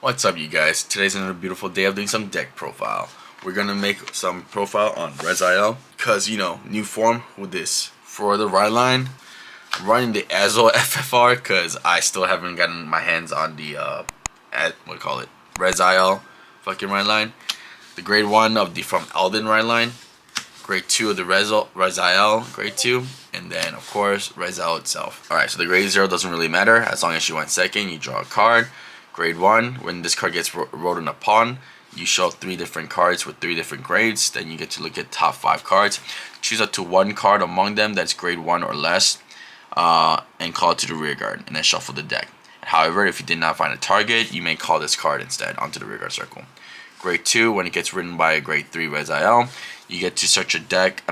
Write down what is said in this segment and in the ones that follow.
What's up, you guys? Today's another beautiful day of doing some deck profile. We're gonna make some profile on Rezael, cause new form with this. For the right line, I'm running the Azo FFR, cause I still haven't gotten my hands on the Rezael fucking right line. The grade 1 of the from Elden right line, grade 2 of the Rezael grade 2, and then of course Rezael itself. Alright, so the grade 0 doesn't really matter as long as you went second. You draw a card. Grade 1, when this card gets rolled in a pawn, you show 3 different cards with 3 different grades. Then you get to look at top 5 cards. Choose up to 1 card among them that's grade 1 or less, and call it to the rear guard, and then shuffle the deck. However, if you did not find a target, you may call this card instead onto the rear guard circle. Grade 2, when it gets written by a grade 3 Rezael, you get to search a deck,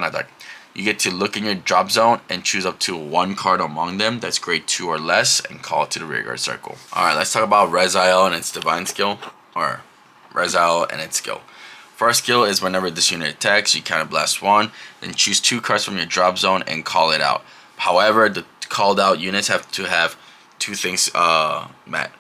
you get to look in your drop zone and choose up to 1 card among them that's grade 2 or less and call it to the rear guard circle. Alright, let's talk about Rezael and its divine skill, or Rezael and its skill. First skill is whenever this unit attacks, you counterblast 1, then choose 2 cards from your drop zone and call it out. However, the called out units have to have 2 things met.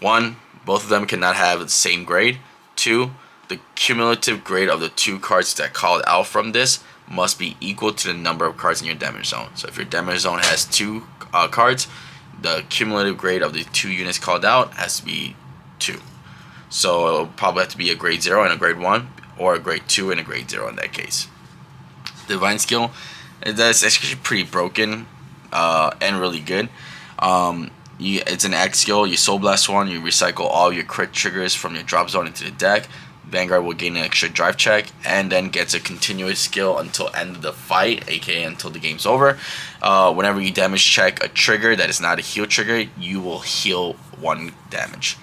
1, both of them cannot have the same grade. 2, the cumulative grade of the 2 cards that called out from this must be equal to the number of cards in your damage zone. So if your damage zone has 2 cards, the cumulative grade of the 2 units called out has to be 2. So it'll probably have to be a grade 0 and a grade 1, or a grade 2 and a grade 0 in that case. Divine skill, that's actually pretty broken and really good. It's an X skill. You soul blast 1, you recycle all your crit triggers from your drop zone into the deck. Vanguard will gain an extra drive check and then gets a continuous skill until end of the fight, aka until the game's over. Whenever you damage check a trigger that is not a heal trigger, you will heal 1 damage.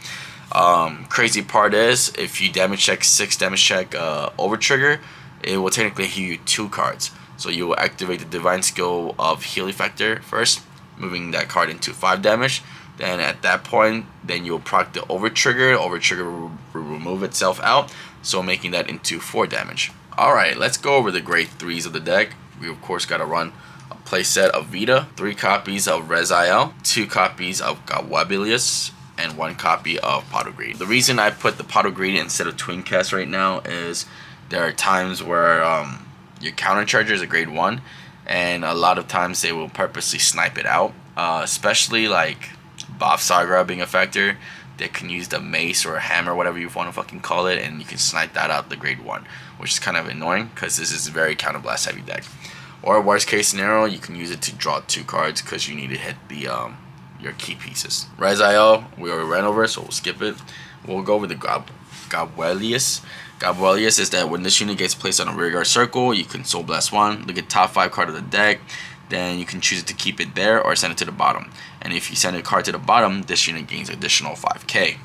Crazy part is, if you damage check 6 damage check over trigger, it will technically heal you 2 cards. So you will activate the divine skill of heal effector first, moving that card into 5 damage. Then at that point, then you'll proc the over trigger. Over trigger will remove itself out, so making that into 4 damage. Alright, let's go over the grade 3s of the deck. We of course gotta run a playset of Vita, 3 copies of Rezael, 2 copies of Gawabilius, and 1 copy of Pot Greed. The reason I put the Pot Greed instead of Twin Cast right now is there are times where your counter charger is a grade 1, and a lot of times they will purposely snipe it out, especially like Bob Sagra being a factor. They can use the mace or a hammer, whatever you want to fucking call it, and you can snipe that out the grade 1, which is kind of annoying because this is a very counterblast heavy deck. Or worst case scenario, you can use it to draw 2 cards because you need to hit the your key pieces. Rezael, we already ran over, so we'll skip it. We'll go over the Gawabilius. Gawabilius is that when this unit gets placed on a rear guard circle, you can soul blast 1, look at top 5 card of the deck, then you can choose it to keep it there or send it to the bottom. And if you send a card to the bottom, this unit gains additional 5k.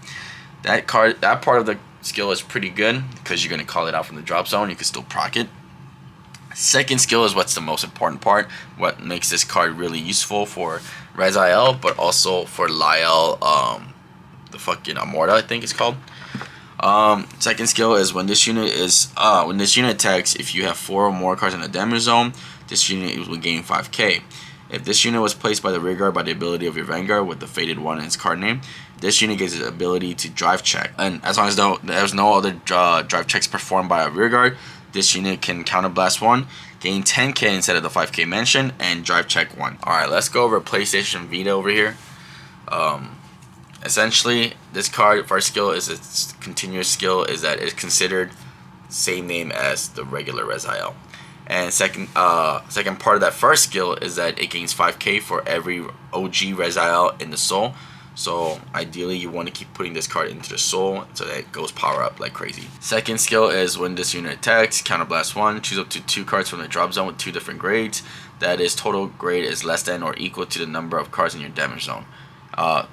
That part of the skill is pretty good because you're going to call it out from the drop zone. You can still proc it. Second skill is what's the most important part, what makes this card really useful for Rezael, but also for Lyle, the fucking Amorta, I think it's called. Second skill is when this unit attacks, if you have 4 or more cards in the damage zone, this unit will gain 5k. If this unit was placed by the rear guard by the ability of your Vanguard with the faded 1 in its card name, this unit gets the ability to drive check. And as long as there's no other drive checks performed by a rear guard, this unit can counterblast 1, gain 10k instead of the 5k mentioned, and drive check 1. Alright, let's go over PlayStation Vita over here. Essentially, this card, first skill is its continuous skill, is that it's considered same name as the regular Rezael. And second part of that first skill is that it gains 5k for every OG Rezael in the soul. So ideally you want to keep putting this card into the soul so that it goes power up like crazy. Second skill is when this unit attacks, counterblast 1, choose up to 2 cards from the drop zone with 2 different grades. That is, total grade is less than or equal to the number of cards in your damage zone.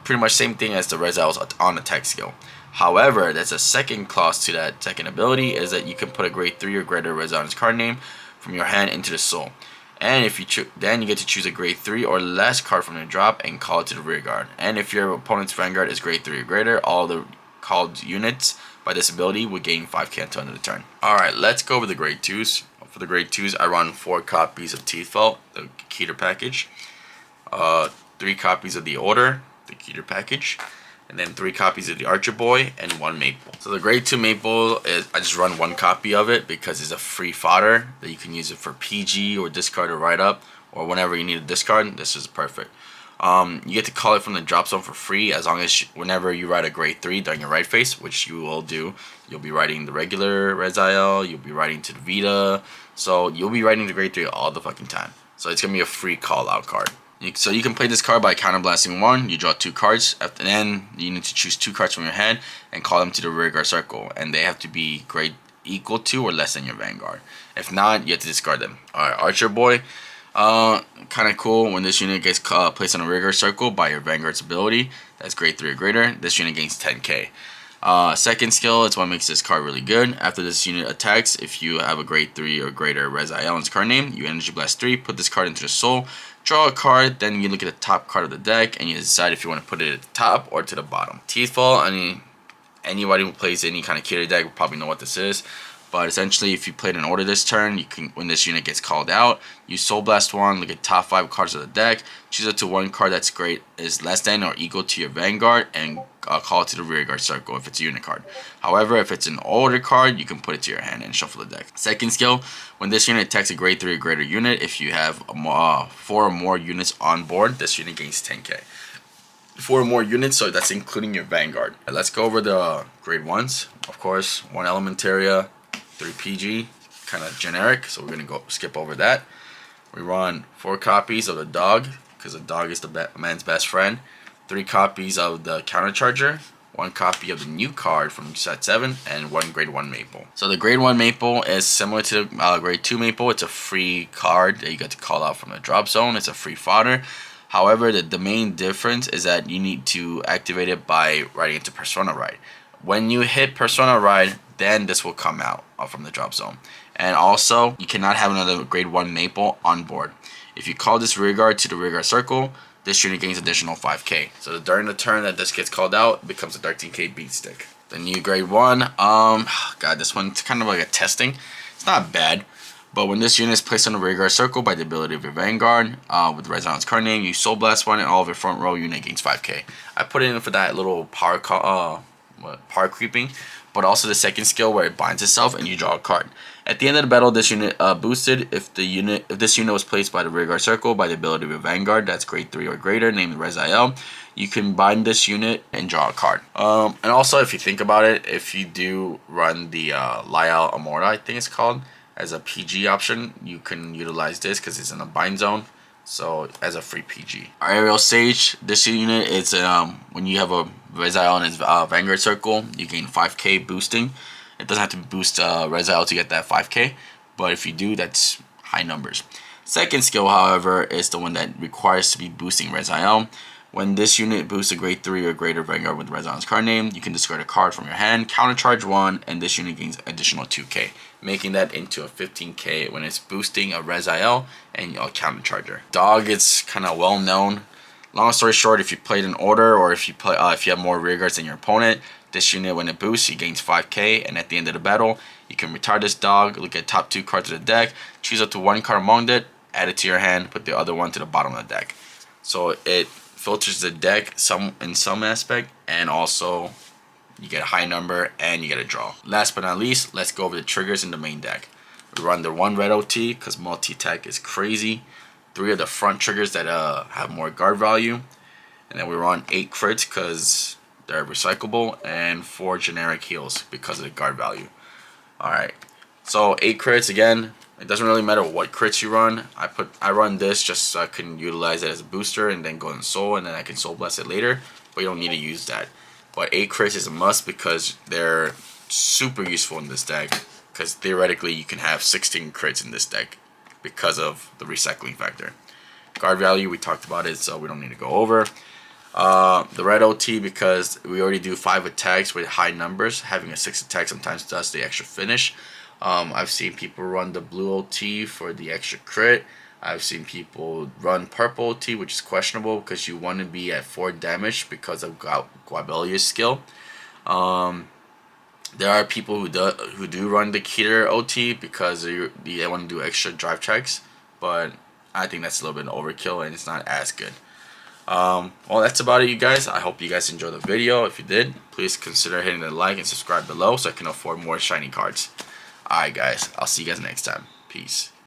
Pretty much same thing as the Rezael's on attack skill. However, there's a second clause to that second ability, is that you can put a grade 3 or greater Rezael's card name from your hand into the soul. And if you then you get to choose a grade 3 or less card from the drop and call it to the rear guard. And if your opponent's Vanguard is grade 3 or greater, all the called units by this ability would gain 5k until the end of the turn. Alright, let's go over the grade 2s. For the grade 2s, I run 4 copies of Teeth Felt, the Keter package, 3 copies of the Order, the Keter package, and then 3 copies of the Archer Boy, and 1 Maple. So the grade 2 Maple is, I just run 1 copy of it because it's a free fodder that you can use it for PG or discard or write up, or whenever you need a discard. This is perfect. You get to call it from the drop zone for free as long as whenever you write a grade 3 during your right phase, which you will do. You'll be writing the regular Rezael, you'll be writing to the Vita, so you'll be writing the grade 3 all the fucking time. So it's going to be a free call out card. So you can play this card by counterblasting 1. You draw 2 cards. After then, you need to choose 2 cards from your hand and call them to the rearguard circle, and they have to be grade equal to or less than your Vanguard. If not, you have to discard them. Alright, Archer Boy. Kind of cool. When this unit gets placed on a rearguard circle by your Vanguard's ability, that's grade 3 or greater, this unit gains 10k. Second skill, it's what makes this card really good. After this unit attacks, if you have a grade 3 or greater Rezael in its card name, you Energy Blast 3, put this card into the soul, draw a card, then you look at the top card of the deck, and you decide if you want to put it at the top or to the bottom. Teethfall, I mean, anybody who plays any kind of Killer deck will probably know what this is. But essentially, if you played an order this turn, you can, when this unit gets called out, you Soul Blast 1, look at top 5 cards of the deck, choose up to 1 card that's great is less than or equal to your Vanguard, and call it to the rearguard circle if it's a unit card. However, if it's an order card, you can put it to your hand and shuffle the deck. Second skill, when this unit attacks a grade 3 or greater unit, if you have 4 or more units on board, this unit gains 10k. 4 or more units, so that's including your Vanguard. Let's go over the grade 1s. Of course, 1 Elementaria, 3 PG, kind of generic, so we're going to go skip over that. We run 4 copies of the dog, because the dog is the man's best friend. 3 copies of the Countercharger, 1 copy of the new card from set 7, and 1 grade 1 Maple. So the grade 1 Maple is similar to the grade 2 Maple. It's a free card that you get to call out from the drop zone. It's a free fodder. However, the main difference is that you need to activate it by writing into Persona Ride. When you hit Persona Ride, then this will come out from the drop zone. And also, you cannot have another grade 1 Maple on board. If you call this rearguard to the rearguard circle, this unit gains additional 5k. So during the turn that this gets called out, it becomes a 13k beat stick. The new grade 1, god, this one's kind of like a testing. It's not bad, but when this unit is placed on the rearguard circle by the ability of your Vanguard, with Rezael's card name, you Soul Blast 1 and all of your front row unit gains 5k. I put it in for that little power creeping, but also the second skill where it binds itself and you draw a card. At the end of the battle, this unit boosted if this unit was placed by the rearguard circle by the ability of a Vanguard that's grade 3 or greater, named Rezael. You can bind this unit and draw a card. And also, if you think about it, if you do run the Lyal Amora, I think it's called, as a PG option, you can utilize this because it's in a bind zone. So as a free PG. Our Aerial Sage, this unit is when you have a Rezael in his Vanguard circle, you gain 5k boosting. It doesn't have to boost Rezael to get that 5k, but if you do, that's high numbers. Second skill, however, is the one that requires to be boosting Rezael. When this unit boosts a grade 3 or greater Vanguard with Rezael's card name, you can discard a card from your hand, countercharge 1, and this unit gains additional 2k, making that into a 15k when it's boosting a Rezael and a countercharger. Dog is kind of well known. Long story short, if you played an order or if you have more rearguards than your opponent, this unit, when it boosts, he gains 5k, and at the end of the battle, you can retire this dog, look at top 2 cards of the deck, choose up to 1 card among it, add it to your hand, put the other one to the bottom of the deck. So it filters the deck in some aspect, and also you get a high number and you get a draw. Last but not least, let's go over the triggers in the main deck. We run the 1 red OT because multi-attack is crazy. 3 of the front triggers that have more guard value, and then we run 8 crits because they're recyclable, and 4 generic heals because of the guard value. Alright, so 8 crits again. It doesn't really matter what crits you run. I run this just so I can utilize it as a booster and then go in soul, and then I can soul blast it later, but you don't need to use that. But 8 crits is a must because they're super useful in this deck, because theoretically you can have 16 crits in this deck because of the recycling factor. Guard value, we talked about it, so we don't need to go over. The red OT, because we already do 5 attacks with high numbers. Having a 6 attack sometimes does the extra finish. I've seen people run the blue OT for the extra crit. I've seen people run purple OT, which is questionable because you want to be at 4 damage because of Guabelia's skill. There are people who do run the Keter OT because they want to do extra drive checks, but I think that's a little bit overkill and it's not as good. Well, that's about it, you guys. I hope you guys enjoyed the video. If you did, please consider hitting the like and subscribe below so I can afford more shiny cards. Alright guys, I'll see you guys next time. Peace.